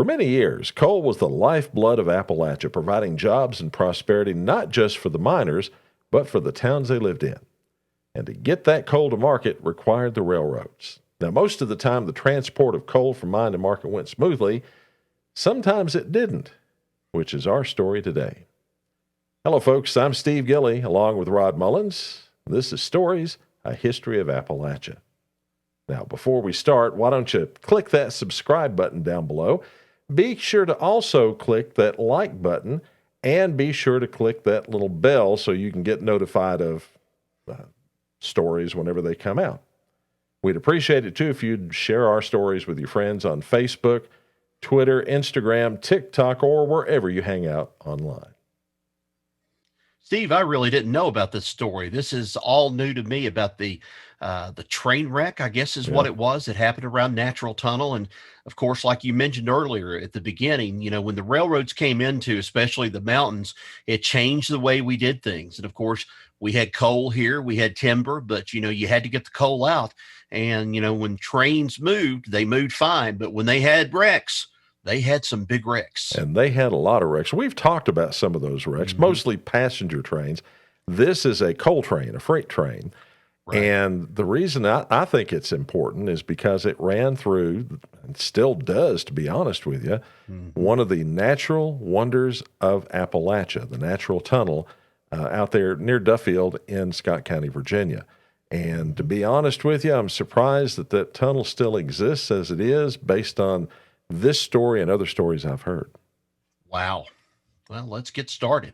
For many years, coal was the lifeblood of Appalachia, providing jobs and prosperity not just for the miners, but for the towns they lived in. And to get that coal to market required the railroads. Now, most of the time, the transport of coal from mine to market went smoothly. Sometimes it didn't, which is our story today. Hello, folks. I'm Steve Gilley, along with Rod Mullins. This is Stories, a History of Appalachia. Now, before we start, why don't you click that subscribe button down below? Be sure to also click that like button, and be sure to click that little bell so you can get notified of stories whenever they come out. We'd appreciate it, too, if you'd share our stories with your friends on Facebook, Twitter, Instagram, TikTok, or wherever you hang out online. Steve, I really didn't know about this story. This is all new to me about the train wreck, I guess is what it was. It happened around Natural Tunnel. And of course, like you mentioned earlier at the beginning, when the railroads came into, especially the mountains, it changed the way we did things. And of course, we had coal here, we had timber, but you had to get the coal out. And when trains moved, they moved fine. But when they had wrecks, they had some big wrecks. And they had a lot of wrecks. We've talked about some of those wrecks, mostly passenger trains. This is a coal train, a freight train. Right. And the reason I think it's important is because it ran through, and still does, to be honest with you, one of the natural wonders of Appalachia, the Natural Tunnel out there near Duffield in Scott County, Virginia. And to be honest with you, I'm surprised that that tunnel still exists as it is based on this story and other stories I've heard. Wow. Well, let's get started.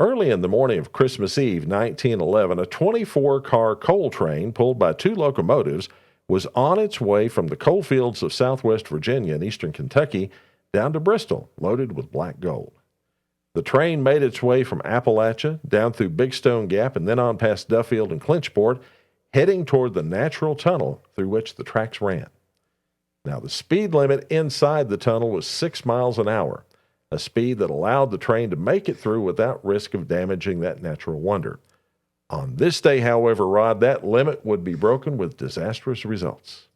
Early in the morning of Christmas Eve, 1911, a 24-car coal train pulled by two locomotives was on its way from the coal fields of southwest Virginia and eastern Kentucky down to Bristol, loaded with black gold. The train made its way from Appalachia down through Big Stone Gap and then on past Duffield and Clinchport, heading toward the Natural Tunnel through which the tracks ran. Now, the speed limit inside the tunnel was 6 miles an hour, a speed that allowed the train to make it through without risk of damaging that natural wonder. On this day, however, Rod, that limit would be broken with disastrous results.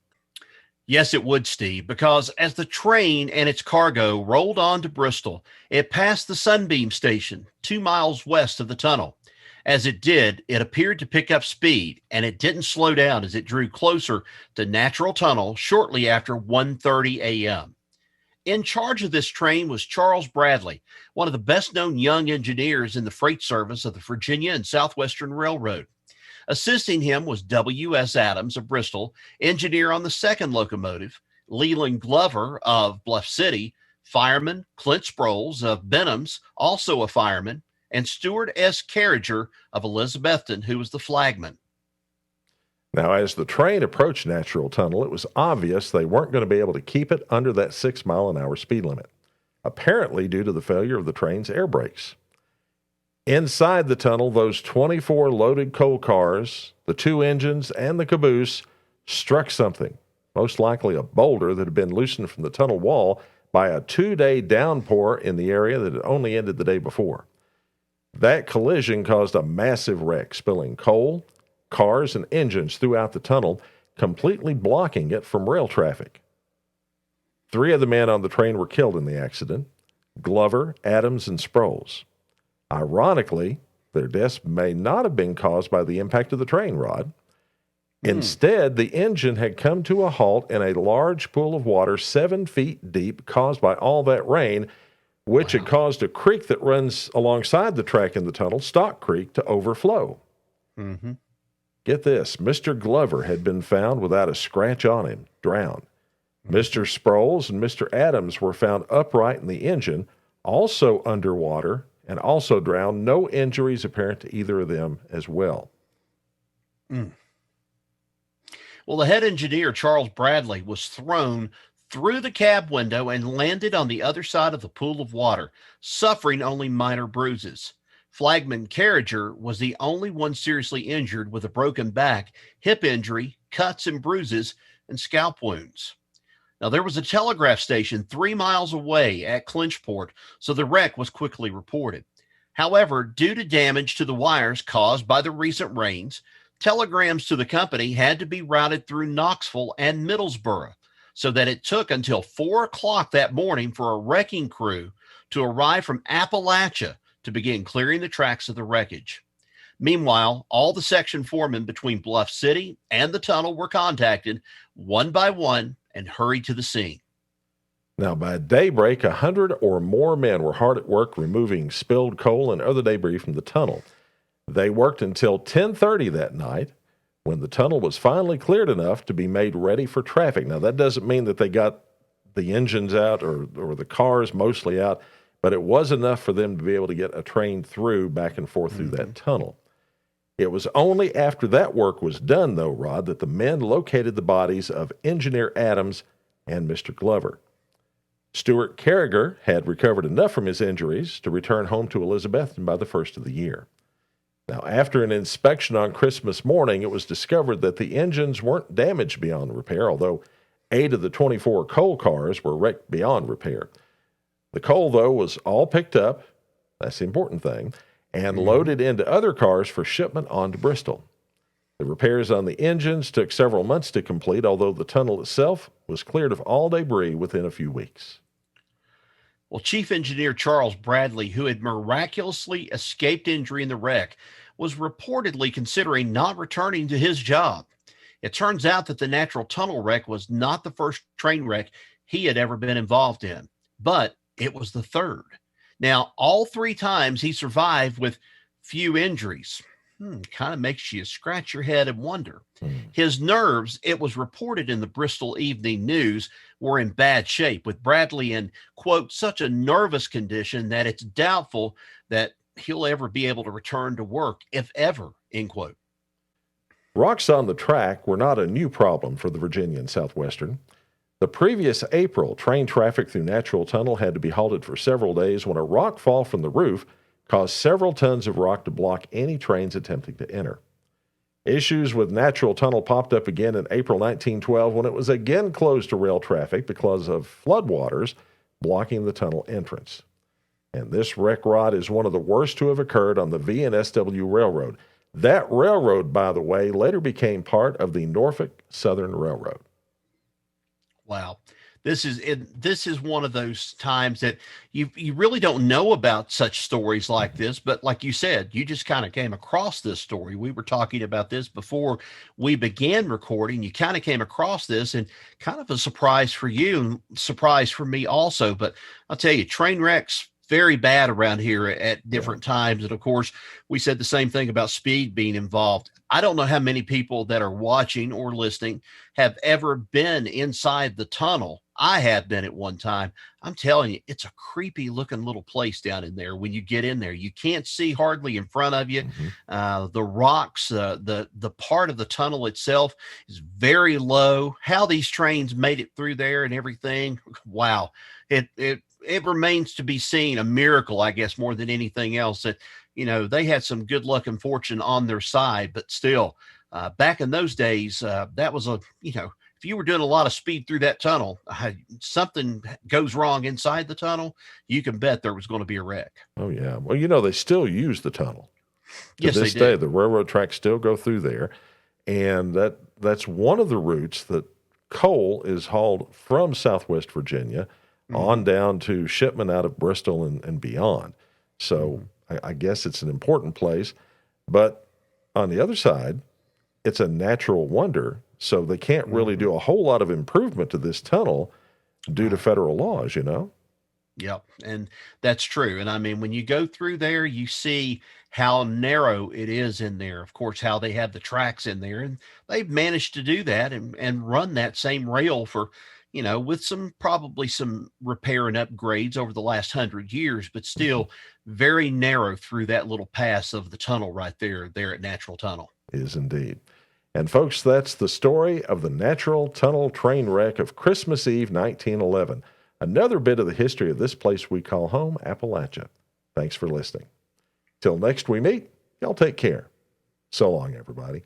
Yes, it would, Steve, because as the train and its cargo rolled on to Bristol, it passed the Sunbeam Station 2 miles west of the tunnel. As it did, it appeared to pick up speed, and it didn't slow down as it drew closer to Natural Tunnel shortly after 1:30 a.m. In charge of this train was Charles Bradley, one of the best-known young engineers in the freight service of the Virginia and Southwestern Railroad. Assisting him was W.S. Adams of Bristol, engineer on the second locomotive, Leland Glover of Bluff City, fireman Clint Sproles of Benham's, also a fireman, and Stewart S. Carriger of Elizabethton, who was the flagman. Now, as the train approached Natural Tunnel, it was obvious they weren't going to be able to keep it under that 6 mile an hour speed limit, apparently due to the failure of the train's air brakes. Inside the tunnel, those 24 loaded coal cars, the two engines, and the caboose struck something, most likely a boulder that had been loosened from the tunnel wall by a 2-day downpour in the area that had only ended the day before. That collision caused a massive wreck, spilling coal, cars, and engines throughout the tunnel, completely blocking it from rail traffic. 3 of the men on the train were killed in the accident: Glover, Adams, and Sproles. Ironically, their deaths may not have been caused by the impact of the train, Rod. Instead, the engine had come to a halt in a large pool of water 7 feet deep caused by all that rain, which had caused a creek that runs alongside the track in the tunnel, Stock Creek, to overflow. Get this, Mr. Glover had been found without a scratch on him, drowned. Mr. Sproles and Mr. Adams were found upright in the engine, also underwater, and also drowned. No injuries apparent to either of them as well. Well, the head engineer, Charles Bradley, was thrown through the cab window and landed on the other side of the pool of water, suffering only minor bruises. Flagman Carriger was the only one seriously injured with a broken back, hip injury, cuts and bruises, and scalp wounds. Now, there was a telegraph station 3 miles away at Clinchport, so the wreck was quickly reported. However, due to damage to the wires caused by the recent rains, telegrams to the company had to be routed through Knoxville and Middlesboro. so that it took until 4 o'clock that morning for a wrecking crew to arrive from Appalachia to begin clearing the tracks of the wreckage. Meanwhile, all the section foremen between Bluff City and the tunnel were contacted one by one and hurried to the scene. Now, by daybreak, 100 or more men were hard at work removing spilled coal and other debris from the tunnel. They worked until 10:30 that night, when the tunnel was finally cleared enough to be made ready for traffic. Now, that doesn't mean that they got the engines out or the cars mostly out, but it was enough for them to be able to get a train through back and forth through that tunnel. It was only after that work was done, though, Rod, that the men located the bodies of Engineer Adams and Mr. Glover. Stuart Carriger had recovered enough from his injuries to return home to Elizabethton by the first of the year. Now, after an inspection on Christmas morning, it was discovered that the engines weren't damaged beyond repair, although 8 of the 24 coal cars were wrecked beyond repair. The coal, though, was all picked up, that's the important thing, and loaded into other cars for shipment on to Bristol. The repairs on the engines took several months to complete, although the tunnel itself was cleared of all debris within a few weeks. Well, Chief Engineer Charles Bradley, who had miraculously escaped injury in the wreck, was reportedly considering not returning to his job. It turns out that the natural tunnel wreck was not the first train wreck he had ever been involved in, but it was the third. Now, all 3 times he survived with few injuries. Kind of makes you scratch your head and wonder. His nerves, it was reported in the Bristol Evening News, were in bad shape, with Bradley in, quote, such a nervous condition that it's doubtful that he'll ever be able to return to work, if ever, end quote. Rocks on the track were not a new problem for the Virginia and Southwestern. The previous April, train traffic through Natural Tunnel had to be halted for several days when a rock fall from the roof caused several tons of rock to block any trains attempting to enter. Issues with Natural Tunnel popped up again in April 1912 when it was again closed to rail traffic because of floodwaters blocking the tunnel entrance. And this wreck, Rod, is one of the worst to have occurred on the V&SW Railroad. That railroad, by the way, later became part of the Norfolk Southern Railroad. Wow. This is one of those times that you really don't know about such stories like this, but like you said, you just kind of came across this story. We were talking about this before we began recording. You kind of came across this, and kind of a surprise for you and surprise for me also. But I'll tell you, train wrecks, very bad around here at different times. And of course, we said the same thing about speed being involved. I don't know how many people that are watching or listening have ever been inside the tunnel. I have been at one time. I'm telling you, it's a creepy looking little place down in there. When you get in there, you can't see hardly in front of you. The rocks, the part of the tunnel itself is very low. How these trains made it through there and everything, wow. It remains to be seen, a miracle, I guess, more than anything else, that, they had some good luck and fortune on their side, but still, back in those days, that was if you were doing a lot of speed through that tunnel, something goes wrong inside the tunnel, you can bet there was going to be a wreck. Oh, yeah. Well, they still use the tunnel. Yes, to this they do. day, the railroad tracks still go through there. And that's one of the routes that coal is hauled from Southwest Virginia on down to shipment out of Bristol and beyond. So I guess it's an important place. But on the other side, it's a natural wonder. So they can't really do a whole lot of improvement to this tunnel due to federal laws, Yep. And that's true. And I mean, when you go through there, you see how narrow it is in there. Of course, how they have the tracks in there, and they've managed to do that and run that same rail for, with probably some repair and upgrades over the last 100 years, but still very narrow through that little pass of the tunnel right there at Natural Tunnel. Is indeed. And folks, that's the story of the Natural Tunnel train wreck of Christmas Eve, 1911. Another bit of the history of this place we call home, Appalachia. Thanks for listening. Till next we meet, y'all take care. So long, everybody.